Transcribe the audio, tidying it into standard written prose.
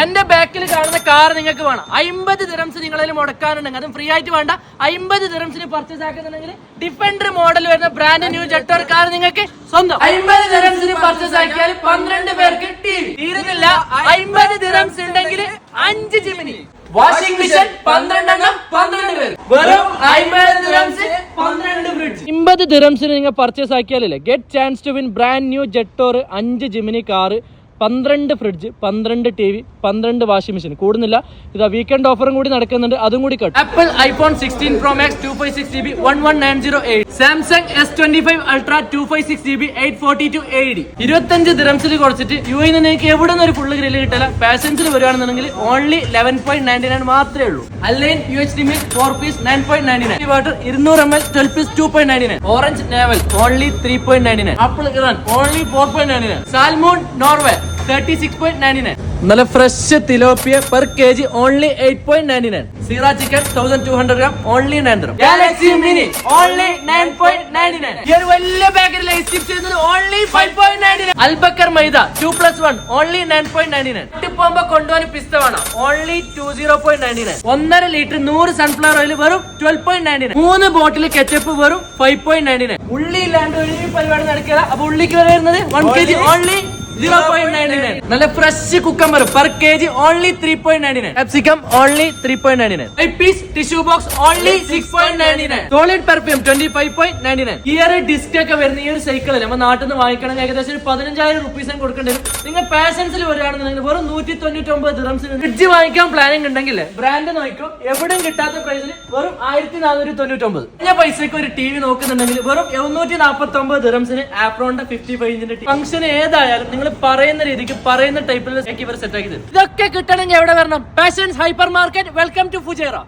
എന്റെ ബാക്കിൽ കാണുന്ന കാർ നിങ്ങൾക്ക് വേണം 50 ദിറംസ് നിങ്ങളിൽ മുടക്കാനുണ്ടെങ്കിൽ അതും ഫ്രീ ആയിട്ട് വേണ്ട. 50 ദിറംസിന് പർച്ചേസ് ആക്കുന്നുണ്ടെങ്കിൽ ഡിഫൻഡർ മോഡൽ വരുന്ന ബ്രാൻഡ് ന്യൂ ജെറ്റോർ കാർ നിങ്ങൾക്ക് സ്വന്തം. 50 ദിറംസിന് പർച്ചേസ് ആക്കിയാൽ 12 പേർക്ക് ടിവി തീരുന്നില്ല. 50 ദിറംസ് ഉണ്ടെങ്കിൽ 5 ജിമിനി വാഷിംഗ് മെഷീൻ 12 എണ്ണം 12 പേർ വെറും 50 ദിറംസ് 12 ഫ്രിഡ്ജ്. 50 ദിറംസിന് നിങ്ങൾ പർച്ചേസ് ആക്കിയാലല്ലേ get chance to win brand new Jetour 5 ജിമിനി car, 12 fridge, 12 T V, 12 washing machine. കൂടുന്നില്ല, ഇതാ വീക്കെൻഡ് ഓഫറും കൂടി നടക്കുന്നുണ്ട്, അതും കൂടി cut. Apple iPhone 16 Pro Max 256GB 11908, Samsung S25 Ultra 256GB 842AD. 25 ദിറംസിൽ കുറച്ചിട്ട് യുഎഇ നിങ്ങൾക്ക് എവിടെ നിന്ന് ഒരു ഫുള്ള് ഗ്രില്ല് കിട്ടില്ല. പാഷൻസിൽ വരുവാണെന്നുണ്ടെങ്കിൽ ഓൺലി 11.99 മാത്രമേ ഉള്ളൂ. Al Ain UHD milk 4 piece 9.99, water 200 ml 12 piece 2.99, orange navel only 3.99, apple Iran only 4.99, salmon Norway 36.99. നല്ല fresh tilapia per kg only 8.99. Seara chicken 1200 gram only 9 dirham. Galaxy mini only 9.99. ഈ ഒരു വലിയ packet Lay's chips ചെയ്യുന്നത് only 5.99. Al Baker maida 2+1 only 9.99. പോകുമ്പോ കൊണ്ടുപോകാൻ പിസ്ത വേണം only 20.99. 1.5 litre 100 sunflower oil വെറും 12.99. 3 ബോട്ടിൽ ketchup വെറും 5.99. ഉള്ളി ഇല്ലാണ്ട് ഒരു പരിപാടി നടക്കുക. അപ്പൊ ഉള്ളിക്ക് വരുന്നത് 1 kg ഓൺലി 0.99. നല്ല fresh cucumber per kg only 3.99. Capsicum only 3.99. 5 piece tissue box only 6.99. Solid perfume 25.99. ഈ ഒരു ഡിസ്ക് ഒക്കെ വരുന്ന ഈ ഒരു സൈക്കിൾ നമ്മൾ നാട്ടിൽ നിന്ന് വാങ്ങിക്കണമെങ്കിൽ ഏകദേശം ഒരു 15,000 റുപ്പീസ് കൊടുക്കേണ്ടി വരും. നിങ്ങൾ പാഷൻസിൽ വരികയാണെന്നുണ്ടെങ്കിൽ വെറും 199 ദിറംസിന് ഫ്രിഡ്ജ് വാങ്ങിക്കാൻ പ്ലാനിങ് ഉണ്ടെങ്കിൽ ബ്രാൻഡ് നോക്കിയോ എവിടെയും കിട്ടാത്ത പ്രൈസിൽ വെറും 1499. ഞാൻ പൈസക്ക് ഒരു ടി വി നോക്കുന്നുണ്ടെങ്കിൽ വെറും 749 ദിറംസിന് ആപ്രോണിന്റെ 55 ഇഞ്ചിന്റെ ഫംഗ്ഷൻ ഏതായാലും നിങ്ങൾ പറയുന്ന രീതിക്ക് പറയുന്ന ടൈപ്പിൽ ഇവർ സെറ്റ് ആക്കി തരും. ഇതൊക്കെ കിട്ടണമെങ്കിൽ എവിടെ വരണം? Passions hyper market. Welcome to Fujairah.